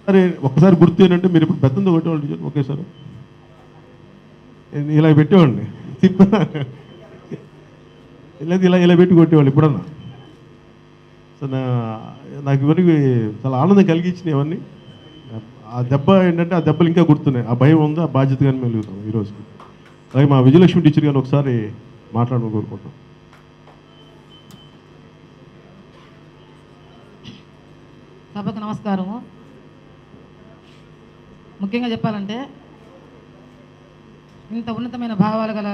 సరే ఒక్కసారి గుర్తు ఏంటంటే మీరు ఇప్పుడు పెద్దంతో కొట్టేవాళ్ళు టీచర్ ఒకేసారి ఇలా పెట్టేవాడిని లేదు ఇలా పెట్టి కొట్టేవాళ్ళు ఇప్పుడన్నా. సో నాకు ఇవన్నీ చాలా ఆనందం కలిగించినాయి ఇవన్నీ. ఆ దెబ్బ ఏంటంటే ఆ దెబ్బలు ఇంకా గుర్తున్నాయి. ఆ భయం ఉంది, ఆ బాధ్యత కానీ మెలుగుతాం ఈరోజు. అలాగే మా విజయలక్ష్మి టీచర్ గారిని ఒకసారి మాట్లాడమని కోరుకుంటాం. సభకు నమస్కారము. ముఖ్యంగా చెప్పాలంటే ఇంత ఉన్నతమైన భావాలు గల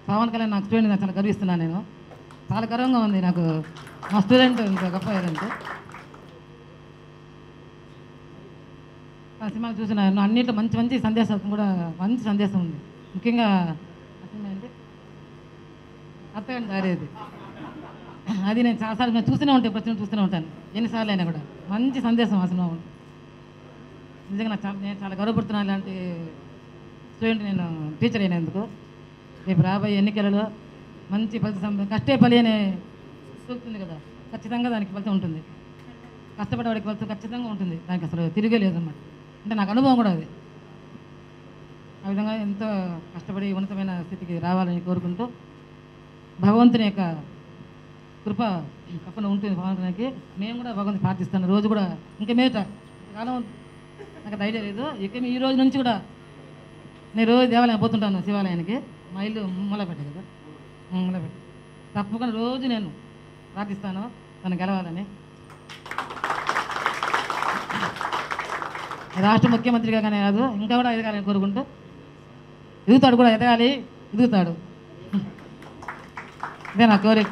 పవన్ కళ్యాణ్ నాకు స్టూడెంట్ నాకు చాలా గర్విస్తున్నాను. నేను చాలా గర్వంగా ఉంది నాకు మా స్టూడెంట్ ఇంత గొప్ప ఏదంటే ఆ సినిమాలు చూసిన అన్నింటిలో మంచి మంచి సందేశం కూడా మంచి సందేశం ఉంది. ముఖ్యంగా అంటే అత్తగారిని దారేది అది నేను చాలాసార్లు నేను చూస్తూనే ఉంటాను, ప్రశ్న చూస్తూనే ఉంటాను ఎన్నిసార్లు అయినా కూడా మంచి సందేశం ఆ సినిమా ఉంది. నిజంగా నేను చాలా గర్వపడుతున్నాను ఇలాంటి స్టూడెంట్ నేను టీచర్ అయినందుకు. రేపు రాబోయే ఎన్నికలలో మంచి ఫలితం కష్టే ఫలి అనే చూస్తుంది కదా, ఖచ్చితంగా దానికి ఫలితం ఉంటుంది. కష్టపడేవాడికి ఫలితం ఖచ్చితంగా ఉంటుంది, దానికి అసలు తిరిగే లేదన్నమాట. అంటే నాకు అనుభవం కూడా అది. ఆ విధంగా ఎంతో కష్టపడి ఉన్నతమైన స్థితికి రావాలని కోరుకుంటూ భగవంతుని యొక్క కృప తప్పకుండా ఉంటుంది భగవంతునికి. మేము కూడా భగవంతుని ప్రార్థిస్తాను రోజు కూడా. ఇంకా మీదట కాలం నాకు అది ఐడియా లేదు, ఇక ఈ రోజు నుంచి కూడా నేను రోజు దేవాలయం పోతుంటాను, శివాలయానికి. మా ఇల్లు మూలపేట కదా, మూలపేట. తప్పకుండా రోజు నేను ప్రార్థిస్తాను తను గెలవాలని. రాష్ట్ర ముఖ్యమంత్రిగా కానీ కాదు, ఇంకా కూడా ఎదగాలని కోరుకుంటూ ఎదుగుతాడు కూడా, ఎదగాలి, ఎదుగుతాడు. ఇదే నా కోరిక.